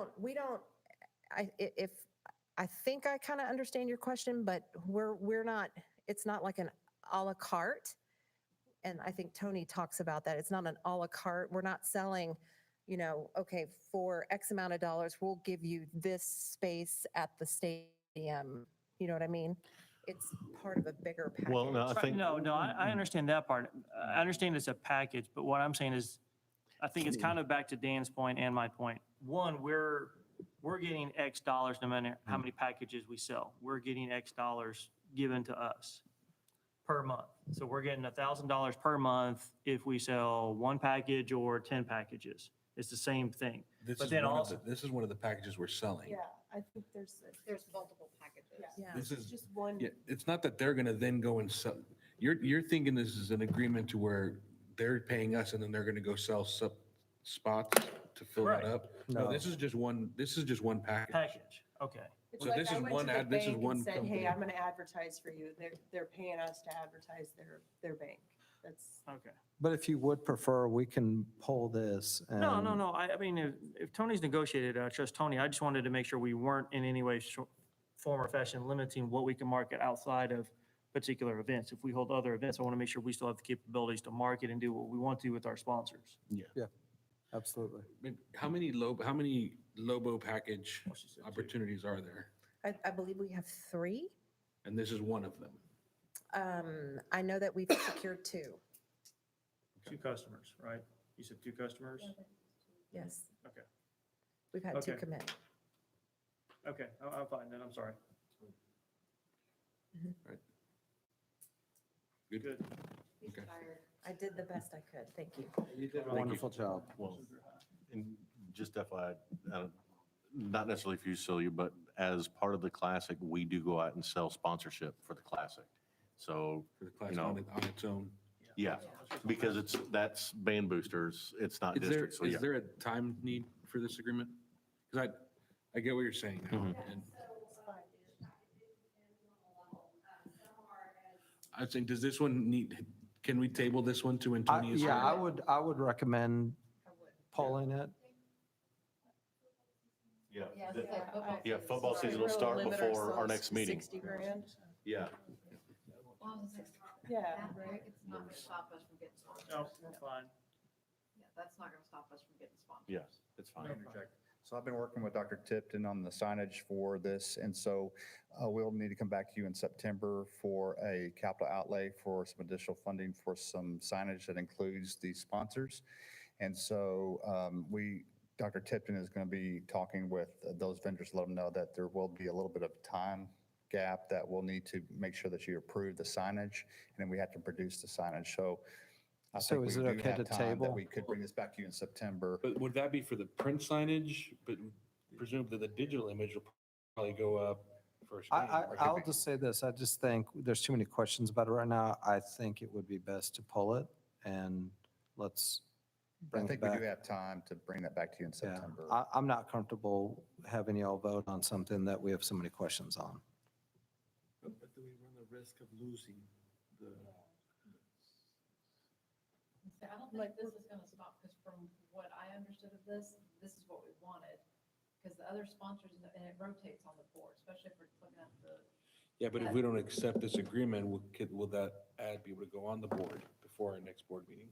I think I kind of understand your question, but we're not, it's not like an à la carte. And I think Tony talks about that. It's not an à la carte. We're not selling, you know, okay, for X amount of dollars, we'll give you this space at the stadium. You know what I mean? It's part of a bigger package. Well, no, I Right, think. no, I understand that part. I understand it's a package, but what I'm saying is, I think it's kind of back to Dan's point and my point. One, we're getting X dollars no matter how many packages we sell. We're getting X dollars given to us per month. So we're getting $1,000 per month if we sell one package or 10 packages. It's the same thing. This But is then one of also- this is one of the packages we're selling. I think there's multiple packages. Yeah. This is, just one. yeah, it's not that they're gonna then go and sell. You're thinking this is an agreement to where they're paying us and then they're gonna go sell spots to fill that Right. up? No, No. this is just one package. Package, okay. It's So like this I is went one to the ad- this is bank and one said, company. hey, I'm going to advertise for you. They're paying us to advertise their bank. That's, Okay. But if you would prefer, we can pull this. No, and- no. I mean, if Tony's negotiated, I trust Tony. I just wanted to make sure we weren't in any way, form or fashion limiting what we can market outside of particular events. If we hold other events, I want to make sure we still have the capabilities to market and do what we want to with our sponsors. Absolutely. I mean, how many Lobo package opportunities are there? I believe we have 3. And this is one of them. I know that we've secured 2. 2 customers, right? You said 2 customers? Yes. Okay. We've had 2 Okay. commit. Okay, I'm fine then, I'm sorry. Good. Okay. I did the best I could. Thank you. You did a you. wonderful job. Well, and just FYI, not necessarily for you, Celia, but as part of the Classic, we do go out and sell sponsorship for the Classic. So, For the class You know, on its own. yeah, because that's band boosters, it's not Is there, district, so yeah. is there a time need for this agreement? Because I get what you're saying now. Mhm. And I'm saying, does this one need, can we table this one to when Tony is here? Yeah, I would recommend pulling it. Yeah, Yeah, the- it's like football yeah, season. football season will We'll start limit before our ourselves next to meeting. 60 grand. Yeah, Yeah, That- right. It's not gonna stop us from getting sponsors. No, we're fine. Yeah, that's not gonna stop us from getting sponsors. yeah, it's fine. So I've been working with Dr. Tipton on the signage for this, and so we'll need to come back to you in September for a capital outlay for some additional funding for some signage that includes the sponsors. And so Dr. Tipton is going to be talking with those vendors, let them know that there will be a little bit of time gap that we'll need to make sure that you approve the signage, and then we have to produce the signage. So I So think is we it do okay have to time that table? we could bring this back to you in September. But would that be for the print signage? But presumably the digital image will probably go up first. I'll just say this, I just think there's too many questions about it right now. I think it would be best to pull it and let's I bring it think we do back. have time to bring that back to you in Yeah, September. I'm not comfortable having y'all vote on something that we have so many questions on. But do we run the risk of losing the, See, I don't Like, think this is gonna stop, because from what I understood of this, this is what we wanted. Because the other sponsors, and it rotates on the board, especially if we're looking at the, Yeah, but if we don't accept this agreement, will that ad be able to go on the board before our next board meeting?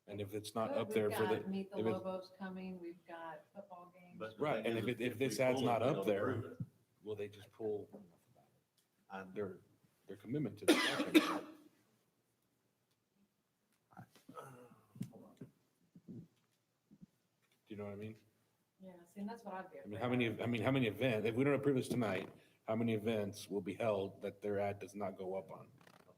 And if it's not up there we've for the, got Meet the if it- Lobos coming, we've got football games. But the right, thing and is, if we this ad's pull it, not we up don't there, approve it. will they just pull I- their commitment to the contract? Do you know what I mean? Yeah, see, and that's what I'd be. I mean, afraid of. how many events, if we don't approve this tonight, how many events will be held that their ad does not go up on?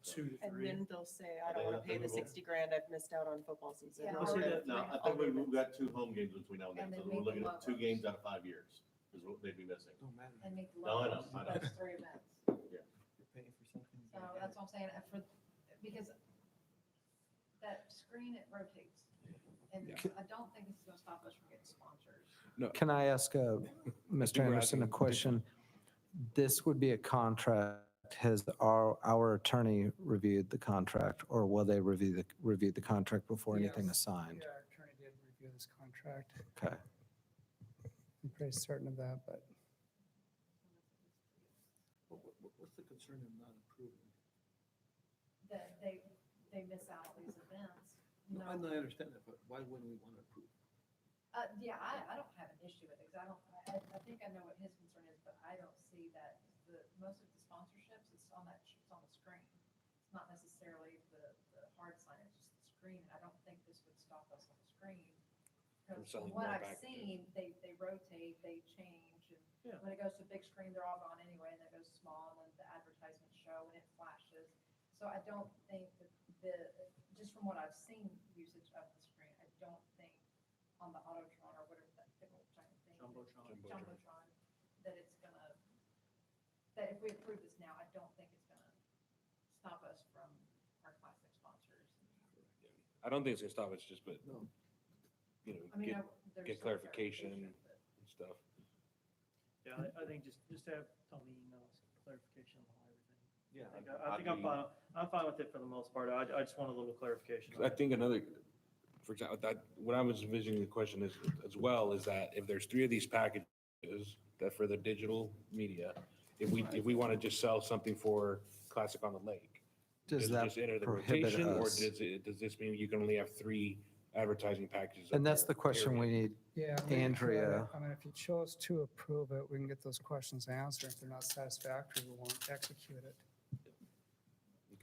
2 to And 3. then they'll say, I don't want to pay the 60 grand, I've missed out on football season. Yeah, or I'll see whatever. that- No, I think we've got 2 home games between now and then, And so then we're Meet the looking at 2 Lobos. games out of 5 years, is what they'd be missing. don't matter. And Meet the No, I know, Lobos, I know. those 3 events. You're paying for something. you So gotta get that's it. what I'm saying, because that screen, it rotates. And Yeah. I don't think this is gonna stop us from getting sponsors. Can I ask Mr. we're Anderson a asking- question? This would be a contract. Has our attorney reviewed the contract, or will they review the contract before anything Yes. is signed? Yeah, our attorney did review this contract. Okay. I'm pretty certain of that, but What's the concern of not approving? That they miss out on these events. No, I understand that, but why wouldn't we want to approve? Yeah, I don't have an issue with it, because I think I know what his concern is, but I don't see that most of the sponsorships, it's on the screen. It's not necessarily the hard sign, it's just the screen. I don't think this would stop us on the screen. From Because selling from what more I've packages. seen, they rotate, they change, and Yeah. when it goes to big screen, they're all gone anyway, and then it goes to small, and then the advertisements show, and it flashes. So I don't think that just from what I've seen usage of the screen, I don't think on the Autotron or whatever that pickle giant thing. Jumbotron. Jumbotron, that it's gonna, that if we approve this now, I don't think it's gonna stop us from our classic sponsors. I don't think it's gonna stop us, just, but, No. you know, I mean, get there's some clarification but- and stuff. Yeah, I think just have Tony email us clarification on everything. Yeah. I think I'm fine with it for the most part. I just want a little clarification. on I it. think another, for example, when I was envisioning the question is, as well, is that if there's 3 of these packages that for the digital media, if we want to just sell something for Classic on the Lake, Does it that just enter the prohibit rotation, or us? does this mean you can only have 3 advertising packages? And up that's there, the question we period? need. yeah. we could. Andrea. I mean, if you chose to approve it, we can get those questions answered. If they're not satisfactory, we won't execute it.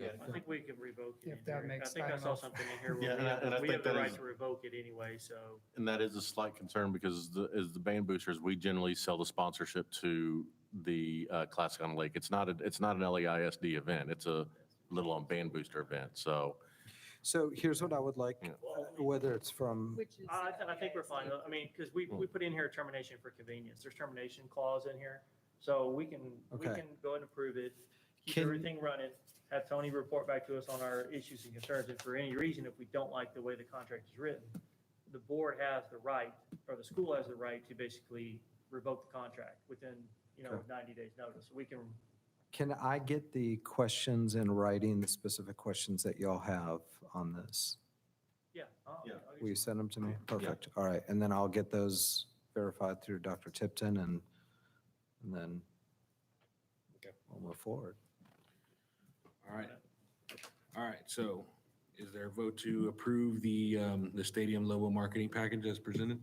Okay. I think we can revoke it. If in that here. makes- I think I I don't saw know. something in here Yeah, where and I we think have the that right is- to revoke it anyway, so. And that is a slight concern because as the band boosters, we generally sell the sponsorship to the Classic on the Lake. It's not an LAISD event. It's a little on band booster event. So So here's what I would like, Yeah. whether it's from, Which is. I think we're fine. I mean, because we put in here termination for convenience. There's termination clause in here. So we can Okay. go ahead and approve it, keep Can- everything running, have Tony report back to us on our issues and concerns. And for any reason, if we don't like the way the contract is written, the board has the right, or the school has the right to basically revoke the contract within, Okay. 90 days notice. We can, can I get the questions in writing, the specific questions that y'all have on this? yeah. Yeah. I'll get Will you you- send them to me? Perfect. All right. And then I'll get those verified through Dr. Tipton and then Okay. we'll move forward. All right. All right, so is there a vote to approve the Stadium Lobo marketing package as presented?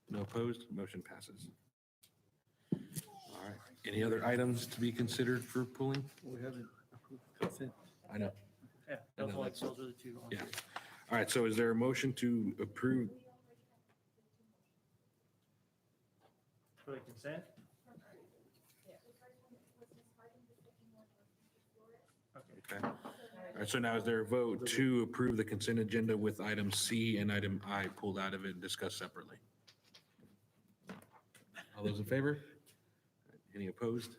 No opposed, motion passes. All right, any other items to be considered for pulling? We haven't approved consent. I know. Yeah, I know, those are the 2. on Yeah. here. All right, so is there a motion to approve? For the consent? Okay. All right, so now is there a vote to approve the consent agenda with item C and item I pulled out of it and discussed separately? All those in favor? Any opposed?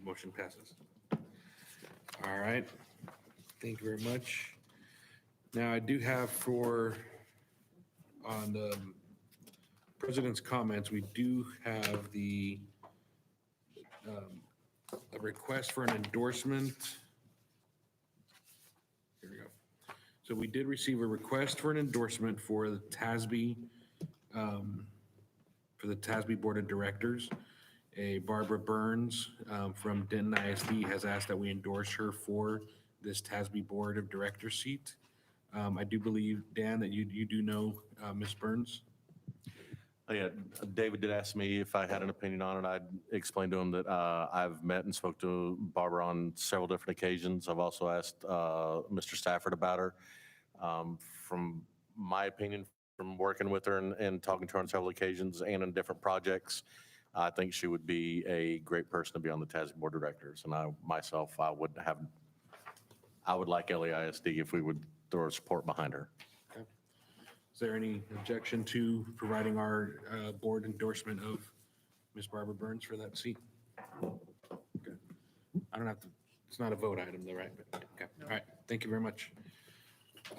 Motion passes. All right, thank you very much. Now, I do have on the president's comments, we do have the a request for an endorsement. Here we go. So we did receive a request for an endorsement for the TASB, Board of Directors. A Barbara Burns from Denton ISD has asked that we endorse her for this TASB Board of Directors seat. I do believe, Dan, that you do know Ms. Burns. Oh, yeah, David did ask me if I had an opinion on it. I explained to him that I've met and spoke to Barbara on several different occasions. I've also asked Mr. Stafford about her. From my opinion, from working with her and talking to her on several occasions and in different projects, I think she would be a great person to be on the TASB Board of Directors. And I would like LAISD if we would throw support behind her. Is there any objection to providing our board endorsement of Ms. Barbara Burns for that seat? Okay. I don't have to, it's not a vote item though, right? But, okay, all right, thank you very much.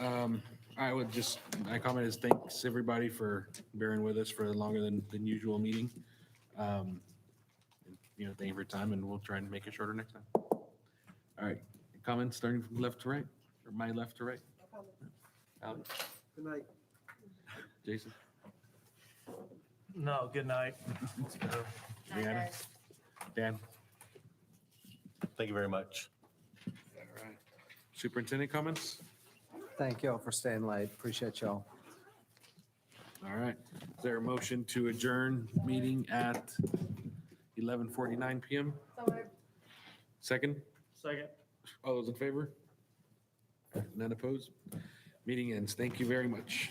I would just, my comment is thanks everybody for bearing with us for a longer than usual meeting. You know, thank you for your time and we'll try and make it shorter next time. All right, comments starting from left to right, or my left to right? Alex? Good night. Jason? No, good night. Let's go. Deanna? Dan? Thank you very much. All right. Superintendent comments? Thank you all for staying late. Appreciate y'all. All right. Is there a motion to adjourn meeting at 11:49 PM? Second? Second. All those in favor? None opposed? Meeting ends. Thank you very much.